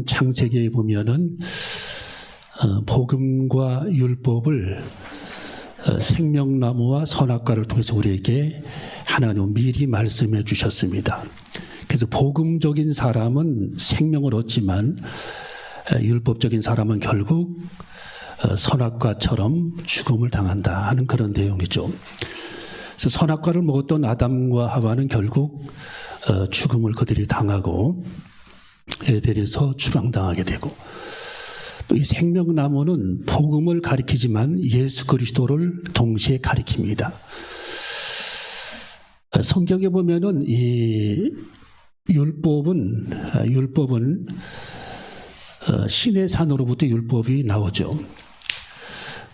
창세기에 보면은 복음과 율법을 생명나무와 선악과를 통해서 우리에게 하나님은 미리 말씀해 주셨습니다. 그래서 복음적인 사람은 생명을 얻지만 율법적인 사람은 결국 선악과처럼 죽음을 당한다 하는 그런 내용이죠. 그래서 선악과를 먹었던 아담과 하와는 결국 죽음을 그들이 당하고 에덴에서 추방당하게 되고, 또 이 생명나무는 복음을 가리키지만 예수 그리스도를 동시에 가리킵니다. 성경에 보면은 이 율법은 신의 산으로부터 율법이 나오죠.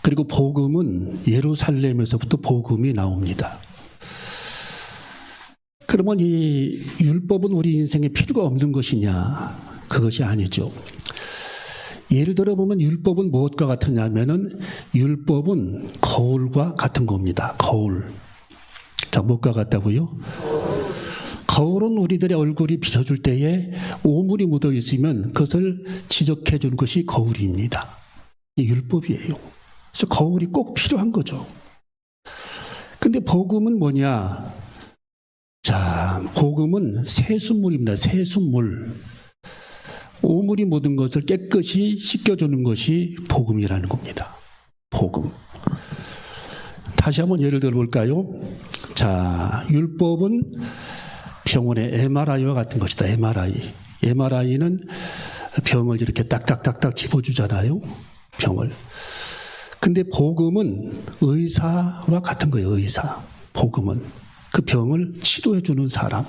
그리고 복음은 예루살렘에서부터 복음이 나옵니다. 그러면 이 율법은 우리 인생에 필요가 없는 것이냐? 그것이 아니죠. 예를 들어 보면 율법은 무엇과 같으냐면은 율법은 거울과 같은 겁니다. 거울. 자, 무엇과 같다고요? 거울은 우리들의 얼굴이 비춰줄 때에 오물이 묻어 있으면 그것을 지적해 주는 것이 거울입니다. 이 율법이에요. 그래서 거울이 꼭 필요한 거죠. 근데 복음은 뭐냐? 자, 복음은 세수물입니다. 세수물. 오물이 묻은 것을 깨끗이 씻겨주는 것이 복음이라는 겁니다. 복음. 다시 한번 예를 들어볼까요? 자, 율법은 병원의 MRI와 같은 것이다. MRI는 병을 이렇게 딱딱딱딱 집어주잖아요. 병을. 근데 복음은 의사와 같은 거예요. 의사. 복음은 그 병을 치료해주는 사람.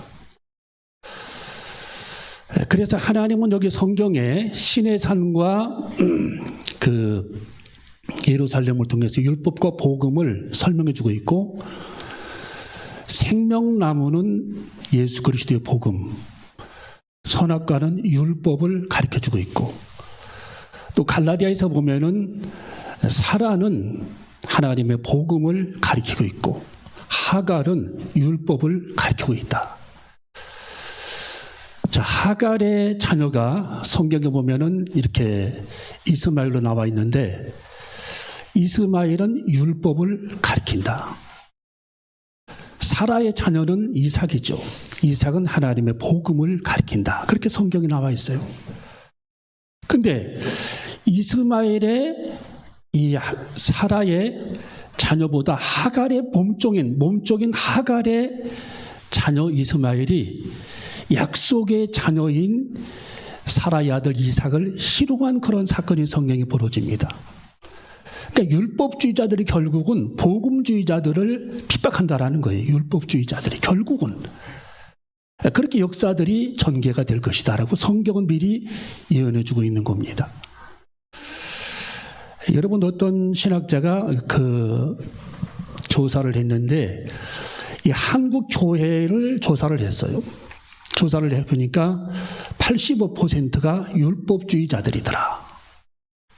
그래서 하나님은 여기 성경에 신의 산과 그 예루살렘을 통해서 율법과 복음을 설명해주고 있고, 생명나무는 예수 그리스도의 복음, 선악과는 율법을 가르쳐주고 있고, 또 갈라디아에서 보면은 사라는 하나님의 복음을 가리키고 있고, 하갈은 율법을 가리키고 있다. 자, 하갈의 자녀가 성경에 보면은 이렇게 이스마엘로 나와 있는데, 이스마엘은 율법을 가리킨다. 사라의 자녀는 이삭이죠. 이삭은 하나님의 복음을 가리킨다. 그렇게 성경에 나와 있어요. 근데 이스마엘의 이 사라의 자녀보다 하갈의 몸종인 하갈의 자녀 이스마엘이 약속의 자녀인 사라의 아들 이삭을 희롱한 그런 사건이 성경에 벌어집니다. 그러니까 율법주의자들이 결국은 복음주의자들을 핍박한다라는 거예요. 율법주의자들이 결국은. 그렇게 역사들이 전개가 될 것이다라고 성경은 미리 예언해주고 있는 겁니다. 여러분, 어떤 신학자가 그 조사를 했는데, 이 한국 교회를 조사를 했어요. 조사를 해보니까 85%가 율법주의자들이더라.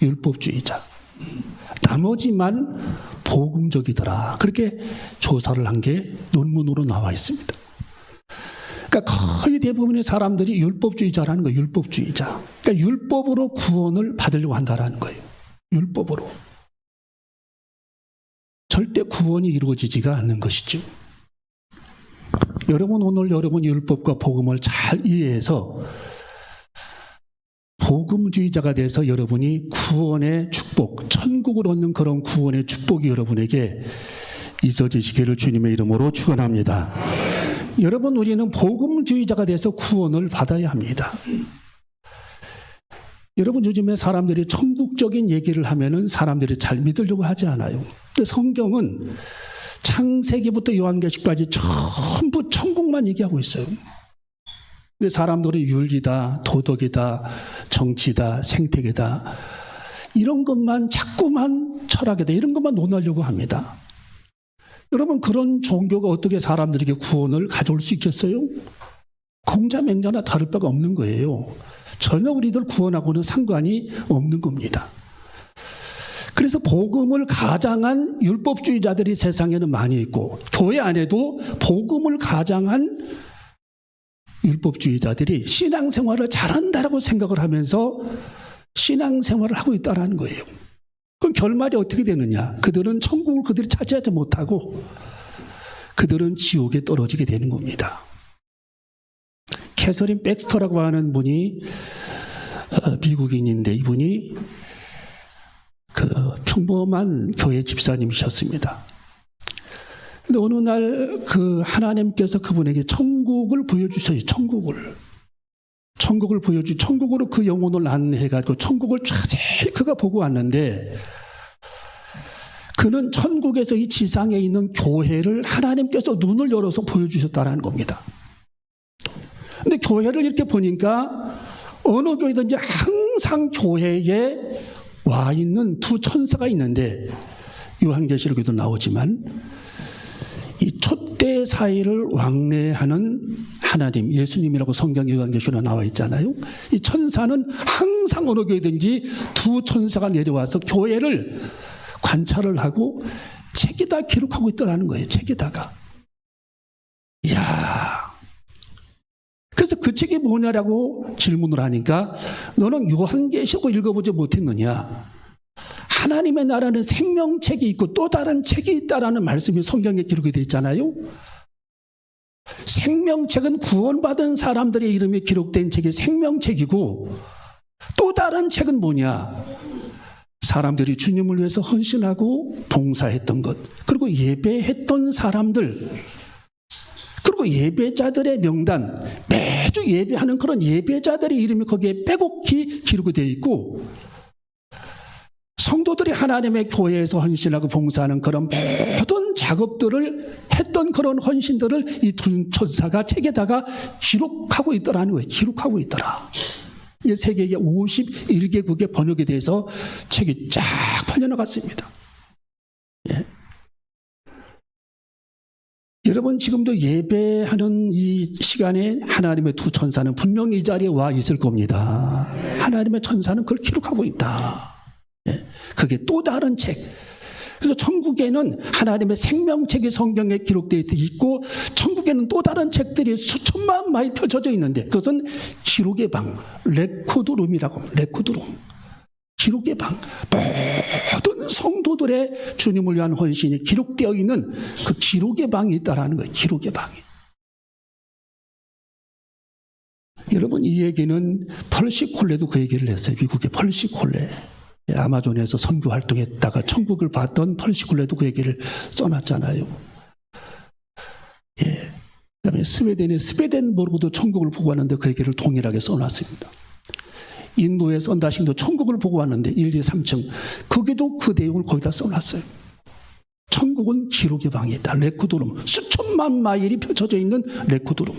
율법주의자. 나머지만 복음적이더라. 그렇게 조사를 한 게 논문으로 나와 있습니다. 그러니까 거의 대부분의 사람들이 율법주의자라는 거예요. 율법주의자. 그러니까 율법으로 구원을 받으려고 한다라는 거예요. 율법으로. 절대 구원이 이루어지지가 않는 것이죠. 여러분, 오늘 여러분 율법과 복음을 잘 이해해서 복음주의자가 돼서 여러분이 구원의 축복, 천국을 얻는 그런 구원의 축복이 여러분에게 있어지시기를 주님의 이름으로 축원합니다. 여러분, 우리는 복음주의자가 돼서 구원을 받아야 합니다. 여러분, 요즘에 사람들이 천국적인 얘기를 하면은 사람들이 잘 믿으려고 하지 않아요. 근데 성경은 창세기부터 요한계시까지 전부 천국만 얘기하고 있어요. 근데 사람들이 윤리다, 도덕이다, 정치다, 생태계다, 이런 것만 자꾸만 철학이다, 이런 것만 논하려고 합니다. 여러분, 그런 종교가 어떻게 사람들에게 구원을 가져올 수 있겠어요? 공자맹자나 다를 바가 없는 거예요. 전혀 우리들 구원하고는 상관이 없는 겁니다. 그래서 복음을 가장한 율법주의자들이 세상에는 많이 있고, 교회 안에도 복음을 가장한 율법주의자들이 신앙생활을 잘한다라고 생각을 하면서 신앙생활을 하고 있다는 거예요. 그럼 결말이 어떻게 되느냐? 그들은 천국을 그들이 차지하지 못하고 그들은 지옥에 떨어지게 되는 겁니다. 캐서린 백스터라고 하는 분이 미국인인데 이분이 그 평범한 교회 집사님이셨습니다. 근데 어느 날 그 하나님께서 그분에게 천국을 보여주셔요. 천국을 천국으로 그 영혼을 안내해가지고 천국을 자세히 그가 보고 왔는데 그는 천국에서 이 지상에 있는 교회를 하나님께서 눈을 열어서 보여주셨다는 겁니다. 근데 교회를 이렇게 보니까 어느 교회든지 항상 교회에 와 있는 두 천사가 있는데 요한계시록에도 나오지만 이 촛대 사이를 왕래하는 하나님, 예수님이라고 성경 요한계시록에 나와 있잖아요. 이 천사는 항상 어느 교회든지 두 천사가 내려와서 교회를 관찰을 하고 책에다 기록하고 있더라는 거예요. 책에다가. 이야. 그래서 그 책이 뭐냐라고 질문을 하니까 너는 요한계시록 읽어보지 못했느냐? 하나님의 나라는 생명책이 있고 또 다른 책이 있다라는 말씀이 성경에 기록이 되어 있잖아요. 생명책은 구원받은 사람들의 이름이 기록된 책이 생명책이고 또 다른 책은 뭐냐? 사람들이 주님을 위해서 헌신하고 봉사했던 것, 그리고 예배했던 사람들, 그리고 예배자들의 명단, 매주 예배하는 그런 예배자들의 이름이 거기에 빼곡히 기록이 되어 있고 성도들이 하나님의 교회에서 헌신하고 봉사하는 그런 모든 작업들을 했던 그런 헌신들을 이 두 천사가 책에다가 기록하고 있더라는 거예요. 기록하고 있더라. 세계의 51개국에 번역이 돼서 책이 쫙 퍼져나갔습니다. 예. 여러분 지금도 예배하는 이 시간에 하나님의 두 천사는 분명히 이 자리에 와 있을 겁니다. 하나님의 천사는 그걸 기록하고 있다. 예. 그게 또 다른 책. 그래서 천국에는 하나님의 생명책이 성경에 기록되어 있고 천국에는 또 다른 책들이 수천만 마이 펼쳐져 있는데 그것은 기록의 방, 레코드룸이라고 합니다. 레코드룸. 기록의 방. 모든 성도들의 주님을 위한 헌신이 기록되어 있는 그 기록의 방이 있다라는 거예요. 기록의 방이. 여러분 이 얘기는 펄시 콜레도 그 얘기를 했어요. 미국의 펄시 콜레. 아마존에서 선교 활동했다가 천국을 봤던 펄시 콜레도 그 얘기를 써놨잖아요. 예. 그다음에 스웨덴의 스베덴보르도 천국을 보고 왔는데 그 얘기를 동일하게 써놨습니다. 인도의 썬다싱도 천국을 보고 왔는데 1, 2, 3층 거기도 그 내용을 거기다 써놨어요. 천국은 기록의 방에 있다. 레코드룸. 수천만 마일이 펼쳐져 있는 레코드룸.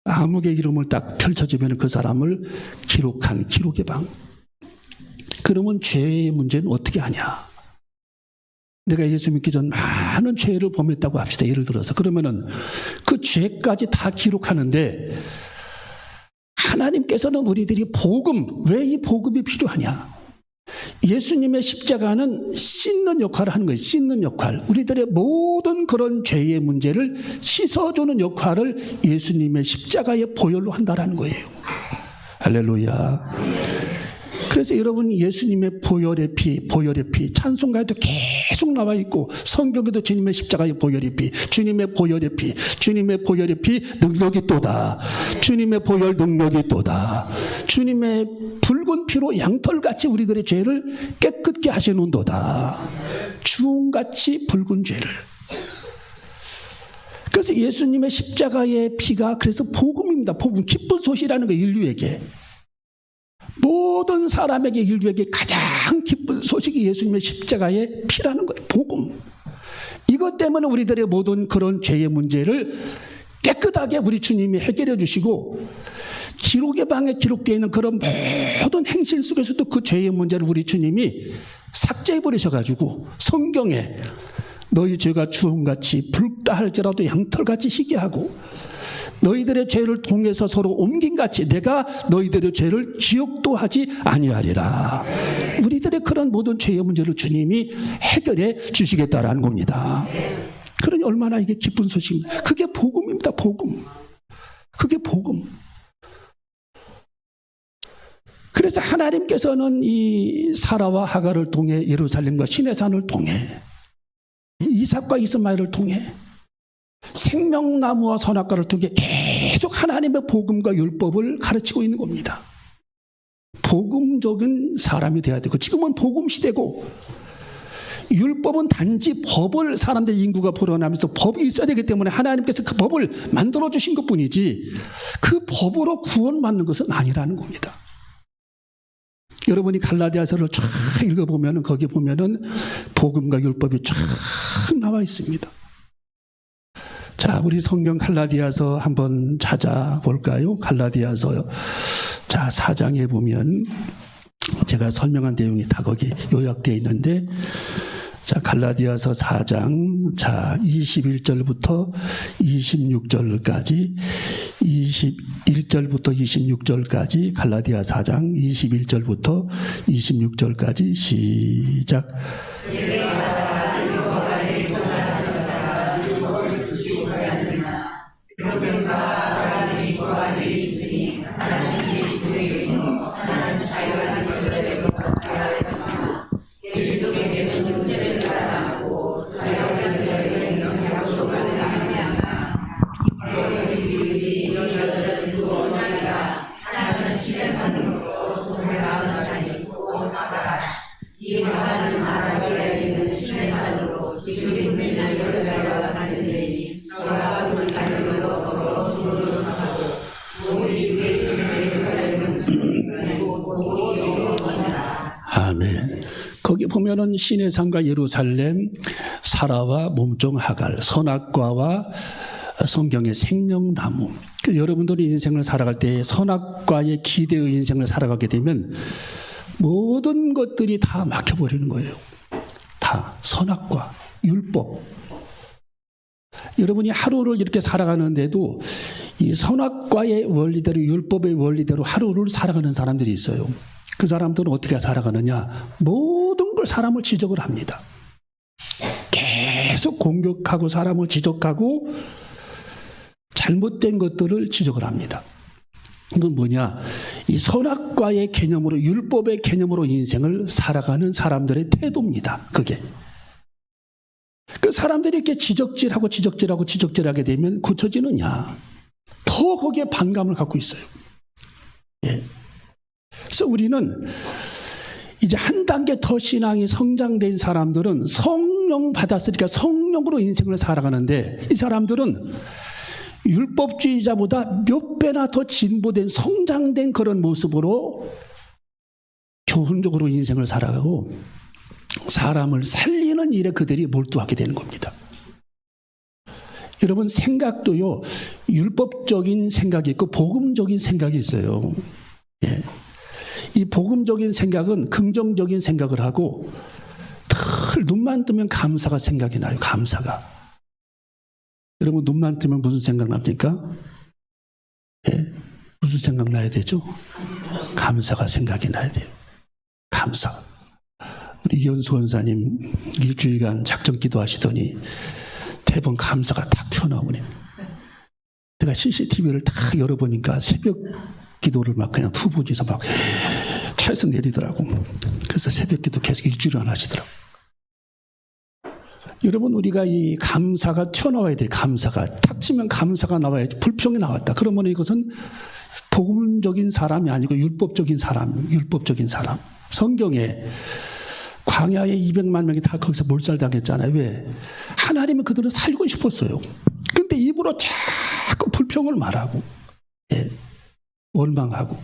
아무개 이름을 딱 펼쳐지면 그 사람을 기록한 기록의 방. 그러면 죄의 문제는 어떻게 하냐? 내가 예수 믿기 전 많은 죄를 범했다고 합시다. 예를 들어서. 그러면은 그 죄까지 다 기록하는데 하나님께서는 우리들이 복음, 왜 이 복음이 필요하냐? 예수님의 십자가는 씻는 역할을 하는 거예요. 씻는 역할. 우리들의 모든 그런 죄의 문제를 씻어주는 역할을 예수님의 십자가의 보혈로 한다는 거예요. 할렐루야. 그래서 여러분 예수님의 보혈의 피 찬송가에도 계속 나와 있고 성경에도 주님의 십자가의 보혈의 피, 주님의 보혈의 피, 주님의 보혈의 피 능력이 또다. 주님의 보혈 능력이 또다. 주님의 붉은 피로 양털같이 우리들의 죄를 깨끗게 하시는도다. 주홍같이 붉은 죄를. 그래서 예수님의 십자가의 피가 그래서 복음입니다. 복음, 기쁜 소식이라는 거예요. 인류에게. 모든 사람에게 인류에게 가장 기쁜 소식이 예수님의 십자가의 피라는 거예요. 복음. 이것 때문에 우리들의 모든 그런 죄의 문제를 깨끗하게 우리 주님이 해결해 주시고 기록의 방에 기록되어 있는 그런 모든 행실 속에서도 그 죄의 문제를 우리 주님이 삭제해 버리셔가지고 성경에 너희 죄가 주홍같이 붉다 할지라도 양털같이 희게 하고 너희들의 죄를 통해서 서로 옮긴같이 내가 너희들의 죄를 기억도 하지 아니하리라. 우리들의 그런 모든 죄의 문제를 주님이 해결해 주시겠다라는 겁니다. 그러니 얼마나 이게 기쁜 소식입니다. 그게 복음입니다. 복음. 그게 복음. 그래서 하나님께서는 이 사라와 하갈을 통해 예루살렘과 시내산을 통해 이삭과 이스마엘을 통해 생명나무와 선악과를 통해 계속 하나님의 복음과 율법을 가르치고 있는 겁니다. 복음적인 사람이 돼야 되고, 지금은 복음 시대고, 율법은 단지 법을 사람들의 인구가 불어나면서 법이 있어야 되기 때문에 하나님께서 그 법을 만들어 주신 것뿐이지 그 법으로 구원받는 것은 아니라는 겁니다. 여러분이 갈라디아서를 쫙 읽어보면 거기 보면은 복음과 율법이 쫙 나와 있습니다. 자, 우리 성경 갈라디아서 한번 찾아볼까요? 갈라디아서 자 4장에 보면 제가 설명한 내용이 다 거기 요약되어 있는데, 자 갈라디아서 4장 자 21절부터 26절까지 21절부터 26절까지 갈라디아 4장 21절부터 26절까지 시작. 아멘. 거기 보면은 시내산과 예루살렘, 사라와 몸종 하갈, 선악과와 성경의 생명나무. 여러분들이 인생을 살아갈 때 선악과의 기대의 인생을 살아가게 되면 모든 것들이 다 막혀버리는 거예요. 다 선악과, 율법. 여러분이 하루를 이렇게 살아가는데도 이 선악과의 원리대로, 율법의 원리대로 하루를 살아가는 사람들이 있어요. 그 사람들은 어떻게 살아가느냐? 모든 걸 사람을 지적을 합니다. 계속 공격하고 사람을 지적하고 잘못된 것들을 지적을 합니다. 이건 뭐냐? 이 선악과의 개념으로, 율법의 개념으로 인생을 살아가는 사람들의 태도입니다. 그게. 그 사람들이 이렇게 지적질하게 되면 고쳐지느냐? 더 거기에 반감을 갖고 있어요. 예. 그래서 우리는 이제 한 단계 더 신앙이 성장된 사람들은 성령 받았으니까 성령으로 인생을 살아가는데, 이 사람들은 율법주의자보다 몇 배나 더 진보된 성장된 그런 모습으로 교훈적으로 인생을 살아가고 사람을 살리는 일에 그들이 몰두하게 되는 겁니다. 여러분, 생각도요, 율법적인 생각이 있고 복음적인 생각이 있어요. 예. 이 복음적인 생각은 긍정적인 생각을 하고 늘 눈만 뜨면 감사가 생각이 나요. 감사가. 여러분, 눈만 뜨면 무슨 생각 납니까? 예? 무슨 생각 나야 되죠? 감사가 생각이 나야 돼요. 감사. 우리 이현수 원사님 일주일간 작전 기도하시더니 대번 감사가 탁 튀어나오네. 내가 CCTV를 딱 열어보니까 새벽 기도를 막 그냥 투부지에서 막 차에서 내리더라고. 그래서 새벽 기도 계속 일주일간 하시더라고. 여러분, 우리가 이 감사가 튀어나와야 돼요. 감사가. 탁 치면 감사가 나와야지. 불평이 나왔다. 그러면 이것은 복음적인 사람이 아니고 율법적인 사람. 성경에 광야에 200만 명이 다 거기서 몰살당했잖아요. 왜? 하나님은 그들을 살고 싶었어요. 근데 입으로 자꾸 불평을 말하고, 예, 원망하고,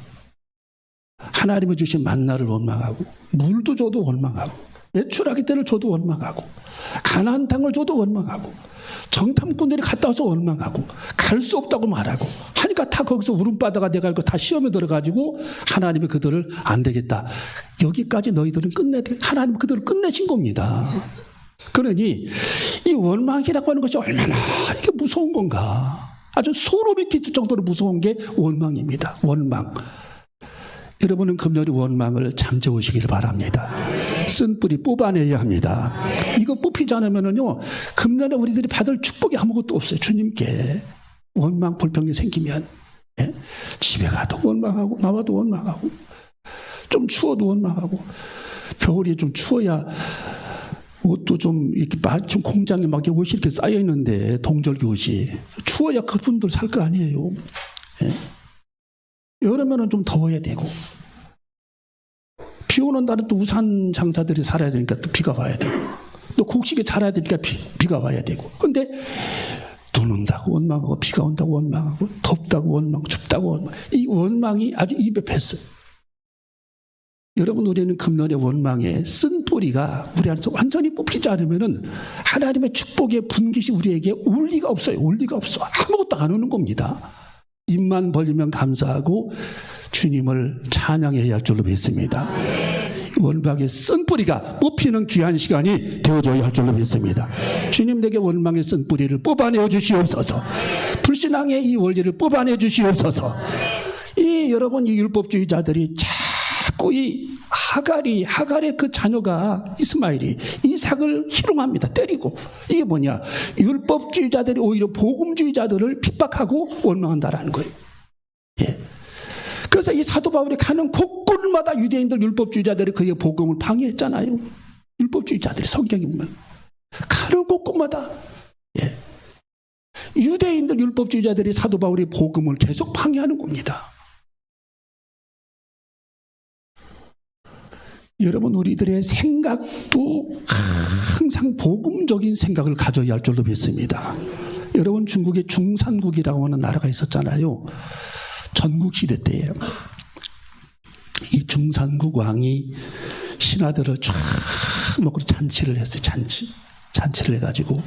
하나님이 주신 만나를 원망하고, 물도 줘도 원망하고, 매출하기 때를 줘도 원망하고, 가나안 땅을 줘도 원망하고, 정탐꾼들이 갔다 와서 원망하고, 갈 수 없다고 말하고 하니까 다 거기서 울음바다가 돼가지고 다 시험에 들어가지고 하나님이 그들을 안 되겠다, 여기까지 너희들은 하나님 그들을 끝내신 겁니다. 그러니 이 원망이라고 하는 것이 얼마나 이게 무서운 건가. 아주 소름이 끼칠 정도로 무서운 게 원망입니다. 원망. 여러분은 금년에 원망을 잠재우시길 바랍니다. 쓴 뿌리 뽑아내야 합니다. 이거 뽑히지 않으면요, 금년에 우리들이 받을 축복이 아무것도 없어요. 주님께 원망, 불평이 생기면. 예? 집에 가도 원망하고 나와도 원망하고 좀 추워도 원망하고 겨울이 좀 추워야 옷도 좀 이렇게 좀 공장에 막 옷이 이렇게 쌓여 있는데 동절기 옷이 추워야 그분들 살 거 아니에요. 예? 여름에는 좀 더워야 되고 비 오는 날은 또 우산 장사들이 살아야 되니까 또 비가 와야 되고 또 곡식이 자라야 되니까 비가 와야 되고 근데 눈 온다고 원망하고 비가 온다고 원망하고 덥다고 원망 춥다고 원망 이 원망이 아주 입에 뱄어요. 여러분 우리는 금년의 원망의 쓴 뿌리가 우리 안에서 완전히 뽑히지 않으면은 하나님의 축복의 분깃이 우리에게 올 리가 없어요. 올 리가 없어. 아무것도 안 오는 겁니다. 입만 벌리면 감사하고 주님을 찬양해야 할 줄로 믿습니다. 원망의 쓴 뿌리가 뽑히는 귀한 시간이 되어줘야 할 줄로 믿습니다. 주님 내게 원망의 쓴 뿌리를 뽑아내어 주시옵소서. 불신앙의 이 원리를 뽑아내 주시옵소서. 이 여러분 이 율법주의자들이 자꾸 이 하갈의 그 자녀가 이스마엘이 이삭을 희롱합니다. 때리고. 이게 뭐냐? 율법주의자들이 오히려 복음주의자들을 핍박하고 원망한다라는 거예요. 예. 그래서 이 사도 바울이 가는 곳곳마다 유대인들 율법주의자들이 그의 복음을 방해했잖아요. 율법주의자들이 성경에 보면 가는 곳곳마다 예. 유대인들 율법주의자들이 사도 바울의 복음을 계속 방해하는 겁니다. 여러분 우리들의 생각도 항상 복음적인 생각을 가져야 할 줄로 믿습니다. 여러분 중국에 중산국이라고 하는 나라가 있었잖아요. 전국시대 때예요. 이 중산국 왕이 신하들을 쫙 놓고 잔치를 했어요. 잔치를 해가지고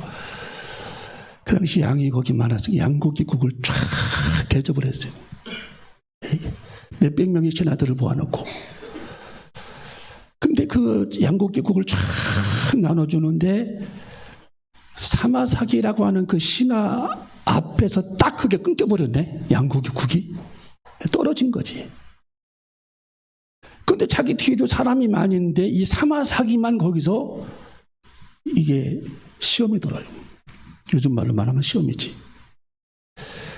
그 당시 양이 거기 많았으니 양고기국을 쫙 대접을 했어요. 몇백 명의 신하들을 모아놓고 근데 그 양고기국을 쫙 나눠주는데 사마사기라고 하는 그 신하 앞에서 딱 그게 끊겨버렸네. 양고기국이 떨어진 거지. 근데 자기 뒤에도 사람이 많이 있는데 이 사마사기만 거기서 이게 시험이 들어요. 요즘 말로 말하면 시험이지.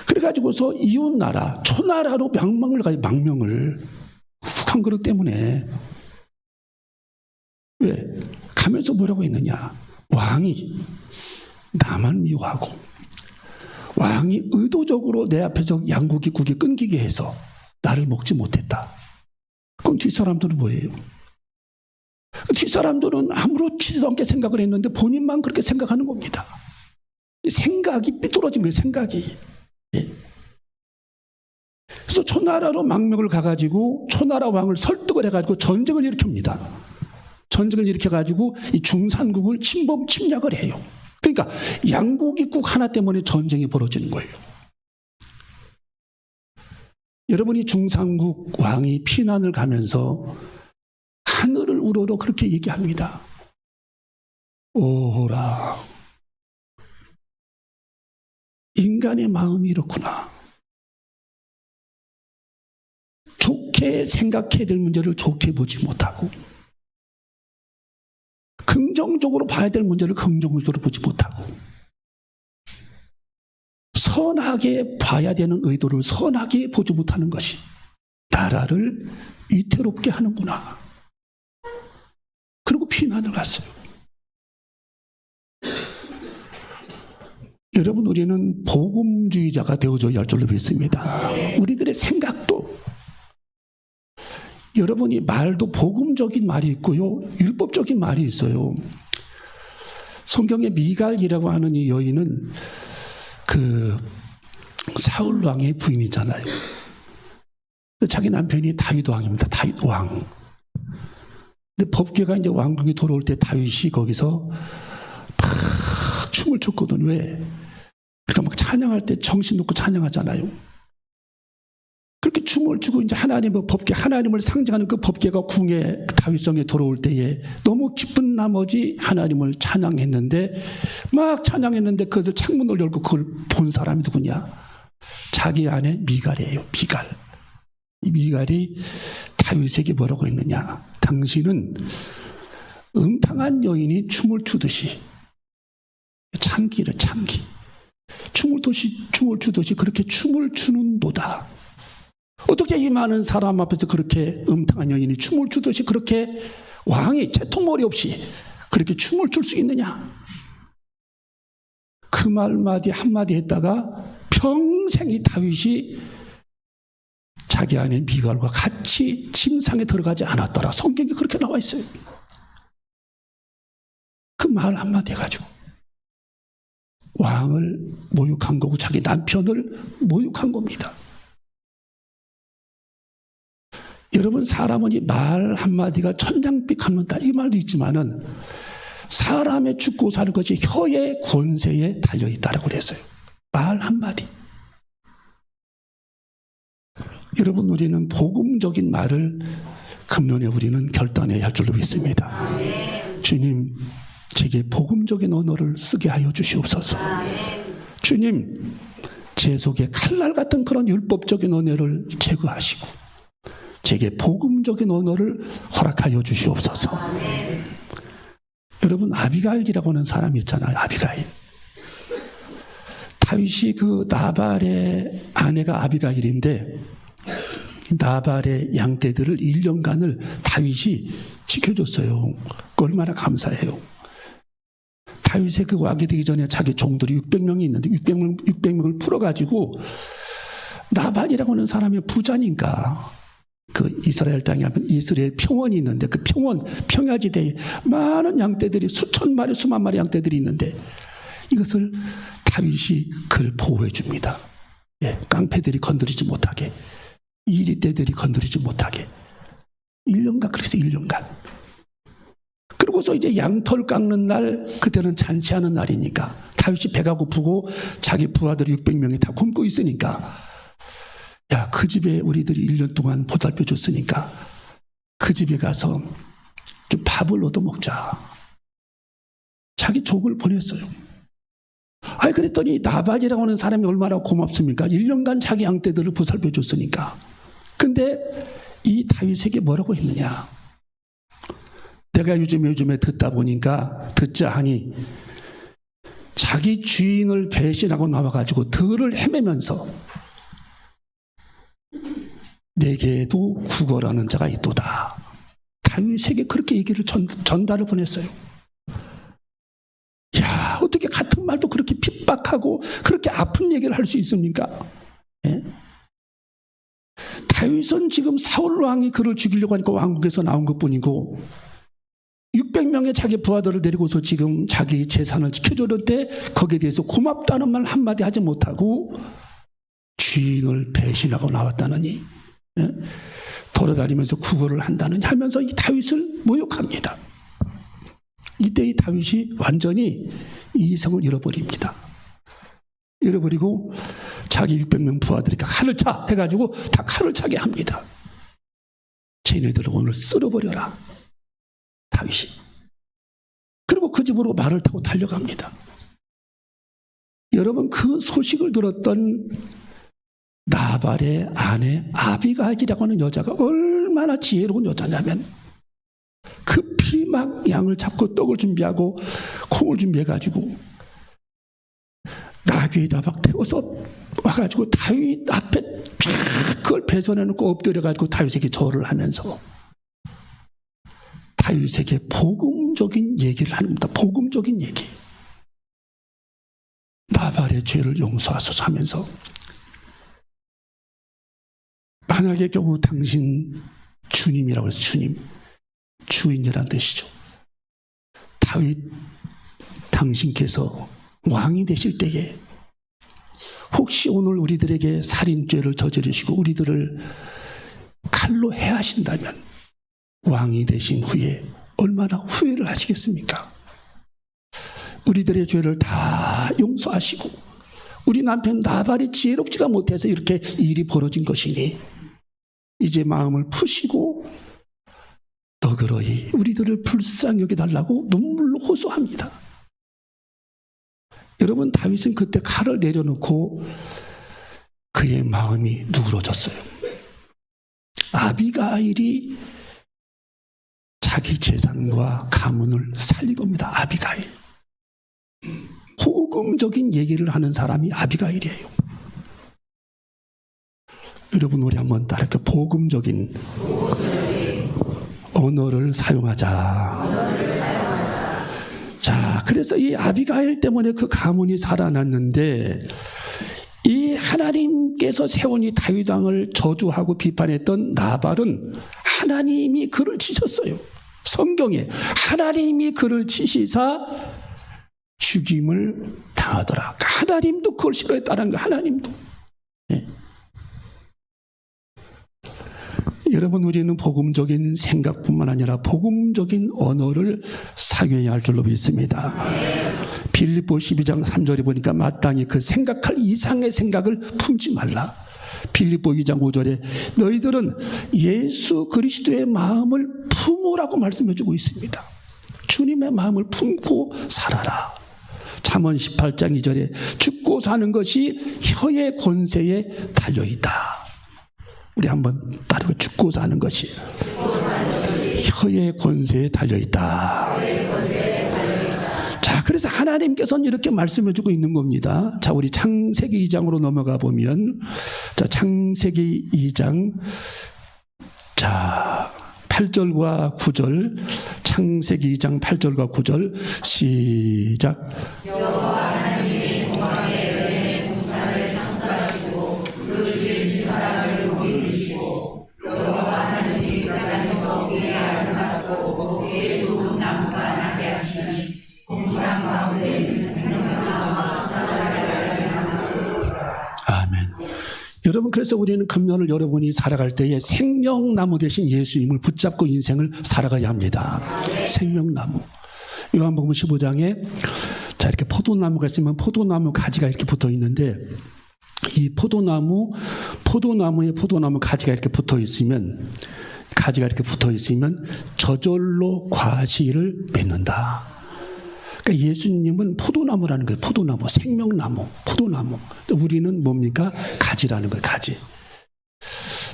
그래가지고서 이웃나라 초나라로 망명을 가요. 망명을 훅한 그릇 때문에. 왜? 가면서 뭐라고 했느냐? 왕이 나만 미워하고 왕이 의도적으로 내 앞에서 양고기국이 끊기게 해서 나를 먹지 못했다. 그럼 뒷사람들은 뭐예요? 뒷사람들은 아무렇지도 않게 생각을 했는데 본인만 그렇게 생각하는 겁니다. 생각이 삐뚤어진 거예요. 생각이. 예. 그래서 초나라로 망명을 가가지고 초나라 왕을 설득을 해가지고 전쟁을 일으킵니다. 전쟁을 일으켜가지고 이 중산국을 침략을 해요. 그러니까 양고기국 하나 때문에 전쟁이 벌어지는 거예요. 여러분이 중산국 왕이 피난을 가면서 하늘을 우러러 그렇게 얘기합니다. 오호라, 인간의 마음이 이렇구나. 좋게 생각해야 될 문제를 좋게 보지 못하고 긍정적으로 봐야 될 문제를 긍정적으로 보지 못하고 선하게 봐야 되는 의도를 선하게 보지 못하는 것이 나라를 위태롭게 하는구나. 그리고 피난을 갔어요. 여러분 우리는 복음주의자가 되어줘야 할 줄로 믿습니다. 우리들의 생각도 여러분이 말도 복음적인 말이 있고요. 율법적인 말이 있어요. 성경에 미갈이라고 하는 이 여인은 그 사울 왕의 부인이잖아요. 자기 남편이 다윗 왕입니다. 다윗 왕. 근데 법궤가 이제 왕궁에 돌아올 때 다윗이 거기서 막 춤을 췄거든. 왜? 그러니까 막 찬양할 때 정신 놓고 찬양하잖아요. 그렇게 춤을 추고 이제 하나님의 법궤, 하나님을 상징하는 그 법궤가 궁에 다윗성에 돌아올 때에 너무 기쁜 나머지 하나님을 찬양했는데 막 찬양했는데 그것을 창문을 열고 그걸 본 사람이 누구냐? 자기 아내 미갈이에요. 미갈. 이 미갈이 다윗에게 뭐라고 했느냐? 당신은 음탕한 여인이 춤을 추듯이 참기를 참기. 춤을 추듯이 그렇게 춤을 추는도다. 어떻게 이 많은 사람 앞에서 그렇게 음탕한 여인이 춤을 추듯이 그렇게 왕이 채통머리 없이 그렇게 춤을 출 수 있느냐? 그 말마디 한마디 했다가 평생 이 다윗이 자기 아내 미갈과 같이 침상에 들어가지 않았더라. 성경에 그렇게 나와 있어요. 그 말 한마디 해가지고 왕을 모욕한 거고 자기 남편을 모욕한 겁니다. 여러분, 사람은 이 말 한마디가 천냥빛 갚는다 이 말도 있지만은 사람의 죽고 사는 것이 혀의 권세에 달려있다라고 그랬어요. 말 한마디. 여러분, 우리는 복음적인 말을 금년에 우리는 결단해야 할 줄로 믿습니다. 주님, 제게 복음적인 언어를 쓰게 하여 주시옵소서. 주님, 제 속에 칼날 같은 그런 율법적인 언어를 제거하시고 제게 복음적인 언어를 허락하여 주시옵소서. 여러분, 아비가일이라고 하는 사람이 있잖아요. 아비가일. 다윗이 그 나발의 아내가 아비가일인데 나발의 양떼들을 1년간을 다윗이 지켜줬어요. 얼마나 감사해요. 다윗의 그 왕이 되기 전에 자기 종들이 600명이 있는데 600명을 풀어가지고 나발이라고 하는 사람이 부자니까 그 이스라엘 땅에 하면 이스라엘 평원이 있는데 그 평야지대에 많은 양떼들이 수천 마리 수만 마리 양떼들이 있는데 이것을 다윗이 그를 보호해 줍니다. 예, 깡패들이 건드리지 못하게, 이리떼들이 건드리지 못하게 1년간 그래서 1년간. 그러고서 이제 양털 깎는 날, 그때는 잔치하는 날이니까 다윗이 배가 고프고 자기 부하들 600명이 다 굶고 있으니까 야, 그 집에 우리들이 1년 동안 보살펴 줬으니까 그 집에 가서 좀 밥을 얻어 먹자. 자기 족을 보냈어요. 아니, 그랬더니 나발이라고 하는 사람이 얼마나 고맙습니까? 1년간 자기 양떼들을 보살펴 줬으니까. 근데 이 다윗에게 뭐라고 했느냐? 내가 요즘에 듣다 보니까 듣자 하니 자기 주인을 배신하고 나와가지고 들을 헤매면서 내게도 구걸하는 자가 있도다. 다윗에게 그렇게 얘기를 전달을 보냈어요. 야, 어떻게 같은 말도 그렇게 핍박하고 그렇게 아픈 얘기를 할 수 있습니까? 예? 다윗은 지금 사울 왕이 그를 죽이려고 하니까 왕국에서 나온 것뿐이고 600명의 자기 부하들을 데리고서 지금 자기 재산을 지켜줬는데 거기에 대해서 고맙다는 말 한마디 하지 못하고 주인을 배신하고 나왔다느니, 예? 돌아다니면서 구걸을 한다느니 하면서 이 다윗을 모욕합니다. 이때 이 다윗이 완전히 이성을 잃어버립니다. 잃어버리고 자기 600명 부하들에게 칼을 차 해가지고 다 칼을 차게 합니다. 쟤네들을 오늘 쓸어버려라, 다윗이. 그리고 그 집으로 말을 타고 달려갑니다. 여러분, 그 소식을 들었던 나발의 아내 아비가일이라고 하는 여자가 얼마나 지혜로운 여자냐면 급히 막 양을 잡고 떡을 준비하고 콩을 준비해가지고 나귀에다 막 태워서 와가지고 다윗 앞에 쫙 그걸 배선해놓고 엎드려가지고 다윗에게 절을 하면서 다윗에게 복음적인 얘기를 합니다. 복음적인 얘기. 나발의 죄를 용서하소서 하면서 만약의 경우 당신 주님이라고 해서 주님, 주인이라는 뜻이죠. 다윗 당신께서 왕이 되실 때에 혹시 오늘 우리들에게 살인죄를 저지르시고 우리들을 칼로 해하신다면 왕이 되신 후에 얼마나 후회를 하시겠습니까? 우리들의 죄를 다 용서하시고 우리 남편 나발이 지혜롭지가 못해서 이렇게 일이 벌어진 것이니 이제 마음을 푸시고 너그러이 우리들을 불쌍히 여겨달라고 눈물로 호소합니다. 여러분, 다윗은 그때 칼을 내려놓고 그의 마음이 누그러졌어요. 아비가일이 자기 재산과 가문을 살린 겁니다. 아비가일. 복음적인 얘기를 하는 사람이 아비가일이에요. 여러분 우리 한번 따라할게요. 복음적인 언어를 사용하자. 자, 그래서 이 아비가일 때문에 그 가문이 살아났는데 이 하나님께서 세운 이 다윗 왕을 저주하고 비판했던 나발은 하나님이 그를 치셨어요. 성경에 하나님이 그를 치시사 죽임을 당하더라. 하나님도 그걸 싫어했다는 거. 하나님도. 네. 여러분 우리는 복음적인 생각뿐만 아니라 복음적인 언어를 사용해야 할 줄로 믿습니다. 빌립보 12장 3절에 보니까 마땅히 그 생각할 이상의 생각을 품지 말라. 빌립보 2장 5절에 너희들은 예수 그리스도의 마음을 품으라고 말씀해주고 있습니다. 주님의 마음을 품고 살아라. 잠언 18장 2절에 죽고 사는 것이 혀의 권세에 달려있다. 우리 한번 따르고 죽고 사는 것이 혀의 권세에 달려있다. 자, 그래서 하나님께서는 이렇게 말씀해주고 있는 겁니다. 자, 우리 창세기 2장으로 넘어가 보면, 자, 창세기 2장, 자, 8절과 9절, 창세기 2장 8절과 9절, 시작. 여호와 하나님이 공중의 은혜 공산을 창설하시고 그 지으신 사람을 복이 주시고 여호와 하나님이 그 땅에서 그의 아름답고 거기에 좋은 나무가 나게 하시니 공산 가운데 있는 생명나무가 살아나게 하시니라. 아멘. 여러분 그래서 우리는 금년을 여러분이 살아갈 때에 생명나무 대신 예수님을 붙잡고 인생을 살아가야 합니다. 생명나무. 요한복음 15장에 자 이렇게 포도나무가 있으면 포도나무 가지가 이렇게 붙어 있는데 이 포도나무에 포도나무 가지가 이렇게 붙어 있으면 저절로 과실을 맺는다. 그러니까 예수님은 포도나무라는 거예요. 포도나무, 생명나무, 포도나무. 우리는 뭡니까? 가지라는 거예요. 가지.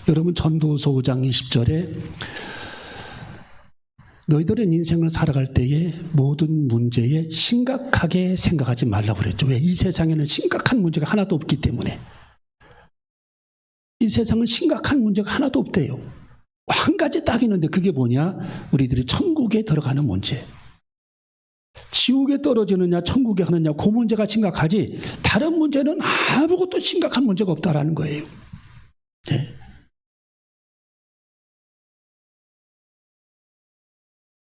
여러분 전도서 5장 20절에 너희들은 인생을 살아갈 때에 모든 문제에 심각하게 생각하지 말라고 그랬죠. 왜? 이 세상에는 심각한 문제가 하나도 없기 때문에. 이 세상은 심각한 문제가 하나도 없대요. 한 가지 딱 있는데 그게 뭐냐? 우리들이 천국에 들어가는 문제. 지옥에 떨어지느냐 천국에 가느냐 그 문제가 심각하지 다른 문제는 아무것도 심각한 문제가 없다라는 거예요. 네.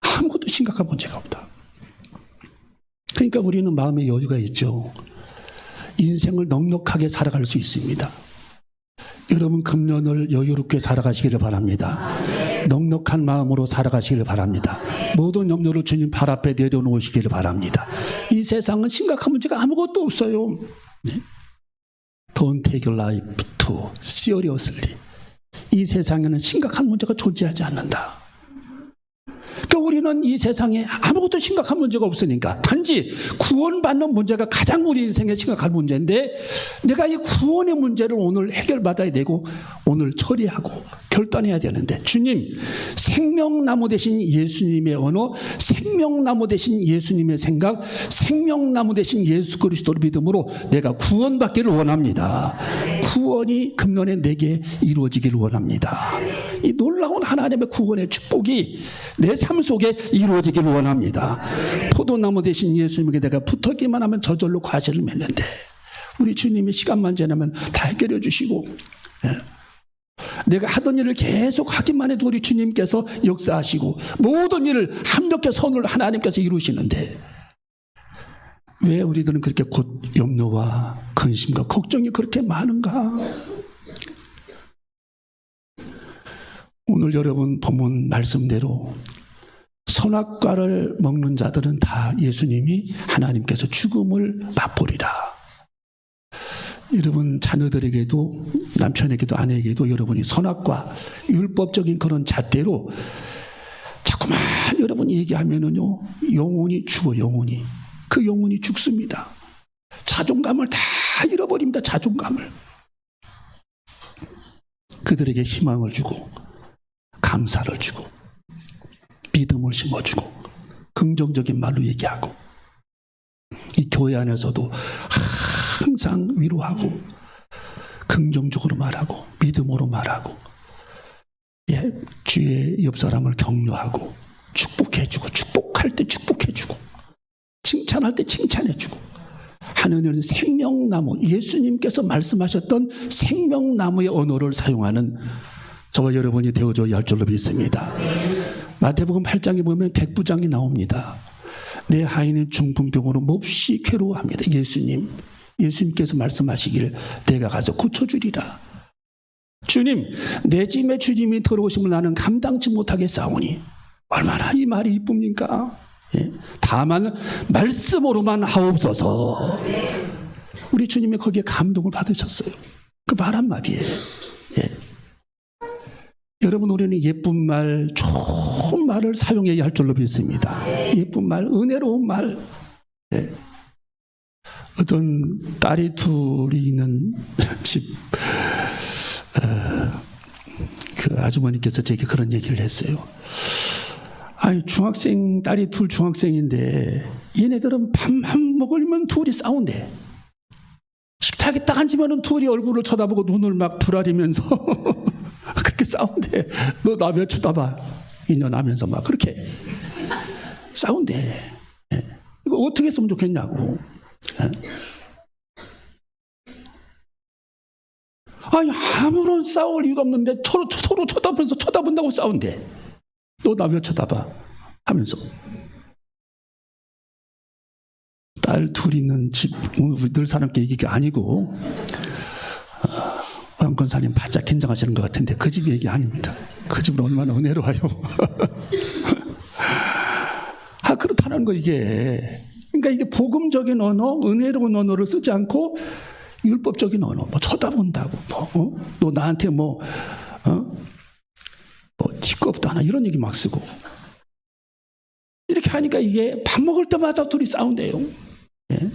아무것도 심각한 문제가 없다. 그러니까 우리는 마음의 여유가 있죠. 인생을 넉넉하게 살아갈 수 있습니다. 여러분 금년을 여유롭게 살아가시기를 바랍니다. 넉넉한 마음으로 살아가시기를 바랍니다. 모든 염려를 주님 발 앞에 내려놓으시기를 바랍니다. 이 세상은 심각한 문제가 아무것도 없어요. 네? Don't take your life too seriously. 이 세상에는 심각한 문제가 존재하지 않는다. 그러니까 우리는 이 세상에 아무것도 심각한 문제가 없으니까 단지 구원받는 문제가 가장 우리 인생에 심각한 문제인데 내가 이 구원의 문제를 오늘 해결받아야 되고 오늘 처리하고 결단해야 되는데 주님 생명나무 대신 예수님의 언어, 생명나무 대신 예수님의 생각, 생명나무 대신 예수 그리스도를 믿음으로 내가 구원받기를 원합니다. 구원이 금년에 내게 이루어지기를 원합니다. 이 놀라운 하나님의 구원의 축복이 내 삶 속에 이루어지기를 원합니다. 포도나무 대신 예수님에게 내가 붙었기만 하면 저절로 과실을 맺는데 우리 주님이 시간만 지나면 다 해결해 주시고 내가 하던 일을 계속 하기만 해도 우리 주님께서 역사하시고 모든 일을 합력해 선을 하나님께서 이루시는데 왜 우리들은 그렇게 곧 염려와 근심과 걱정이 그렇게 많은가? 오늘 여러분 본문 말씀대로 선악과를 먹는 자들은 다 예수님이 하나님께서 죽음을 맛보리라. 여러분 자녀들에게도 남편에게도 아내에게도 여러분이 선악과 율법적인 그런 잣대로 자꾸만 여러분이 얘기하면은요 영혼이 죽어. 영혼이 그 영혼이 죽습니다. 자존감을 다 잃어버립니다. 자존감을. 그들에게 희망을 주고 감사를 주고 믿음을 심어주고 긍정적인 말로 얘기하고 이 교회 안에서도 항상 위로하고 긍정적으로 말하고 믿음으로 말하고, 예, 주위의 옆 사람을 격려하고 축복해주고, 축복할 때 축복해주고, 칭찬할 때 칭찬해주고 하느님은 생명나무, 예수님께서 말씀하셨던 생명나무의 언어를 사용하는 저와 여러분이 되어줘야 할 줄로 믿습니다. 마태복음 8장에 보면 백부장이 나옵니다. 내 하인은 중풍병으로 몹시 괴로워합니다. 예수님께서 말씀하시길 내가 가서 고쳐주리라. 주님, 내 짐의 주님이 들어오심을 나는 감당치 못하겠사오니. 얼마나 이 말이 이쁩니까? 예. 다만 말씀으로만 하옵소서. 우리 주님이 거기에 감동을 받으셨어요. 그 말 한마디에. 예. 여러분, 우리는 예쁜 말, 좋은 말을 사용해야 할 줄로 믿습니다. 예쁜 말, 은혜로운 말. 예. 어떤 딸이 둘이 있는 집, 그 아주머니께서 제게 그런 얘기를 했어요. 아니, 딸이 둘 중학생인데 얘네들은 밥만 먹으면 둘이 싸운대. 식탁에 딱 앉으면 둘이 얼굴을 쳐다보고 눈을 막 부라리면서 그렇게 싸운대. 너 나 몇 쳐다봐. 인연하면서 막 그렇게 싸운대. 예. 이거 어떻게 했으면 좋겠냐고. 예. 아니, 아무런 싸울 이유가 없는데 서로 쳐다본다고 싸운대. 너 나 왜 쳐다봐? 하면서. 딸 둘 있는 집, 우리 늘 사람께 얘기가 아니고, 왕권사님 바짝 긴장하시는 것 같은데 그 집 얘기 아닙니다. 그 집은 얼마나 은혜로워요. 그렇다는 거 이게. 그러니까 이게 복음적인 언어, 은혜로운 언어를 쓰지 않고 율법적인 언어, 뭐 쳐다본다고, 너 나한테 뭐 티꺼없도 하나 이런 얘기 막 쓰고. 이렇게 하니까 이게 밥 먹을 때마다 둘이 싸운대요. 예?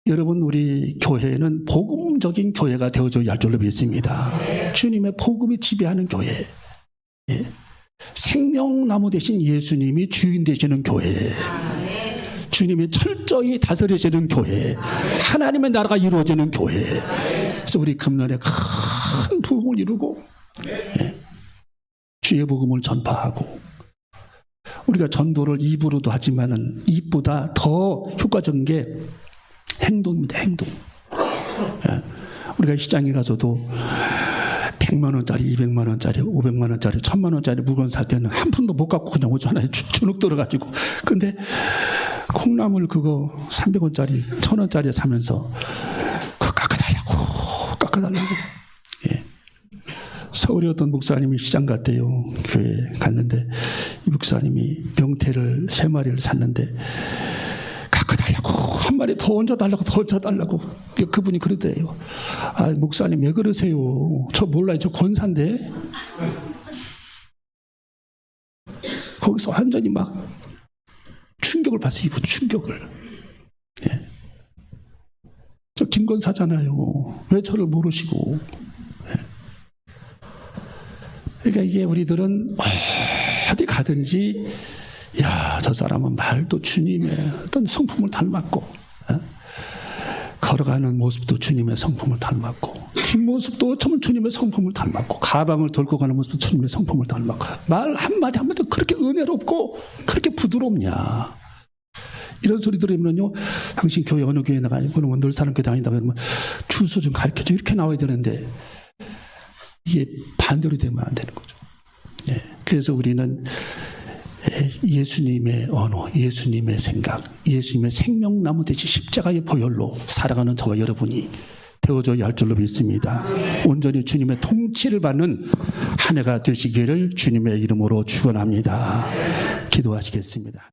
여러분, 우리 교회는 복음적인 교회가 되어줘야 할 줄로 믿습니다. 주님의 복음이 지배하는 교회. 예? 생명나무 대신 예수님이 주인 되시는 교회. 주님이 철저히 다스리시는 교회. 하나님의 나라가 이루어지는 교회. 그래서 우리 금년에 큰 부흥을 이루고, 예? 주의 복음을 전파하고, 우리가 전도를 입으로도 하지만은 입보다 더 효과적인 게 행동입니다. 행동. 예. 우리가 시장에 가서도 100만 원짜리, 200만 원짜리, 500만 원짜리, 1000만 원짜리 물건 살 때는 한 푼도 못 갖고 그냥 오잖아요. 주눅 들어가지고. 근데 콩나물 그거 300원짜리, 1000원짜리 사면서 그거 깎아달라고. 예. 서울에 어떤 목사님이 시장 갔대요. 교회 갔는데 이 목사님이 명태를 3마리를 샀는데 깎아달라고, 한 마리 더 얹어달라고. 그분이 그러대요. 아, 목사님 왜 그러세요? 저 몰라요. 저 권사인데. 거기서 완전히 막 충격을 받았어요. 이분 충격을. 예. 저 김권사잖아요. 왜 저를 모르시고. 그러니까 이게 우리들은 어디 가든지, 야, 저 사람은 말도 주님의 어떤 성품을 닮았고, 걸어가는 모습도 주님의 성품을 닮았고, 뒷모습도 참 주님의 성품을 닮았고, 가방을 들고 가는 모습도 주님의 성품을 닮았고, 말 한마디 한마디 그렇게 은혜롭고 그렇게 부드럽냐. 이런 소리 들으면요, 당신 교회 어느 교회 나가니? 그러면 늘 사람 교회 다닌다 그러면 주소 좀 가르쳐줘. 이렇게 나와야 되는데 이게 반대로 되면 안 되는 거죠. 예. 그래서 우리는 예수님의 언어, 예수님의 생각, 예수님의 생명나무 대신 십자가의 보혈로 살아가는 저와 여러분이 되어줘야 할 줄로 믿습니다. 온전히 주님의 통치를 받는 한 해가 되시기를 주님의 이름으로 축원합니다. 기도하시겠습니다.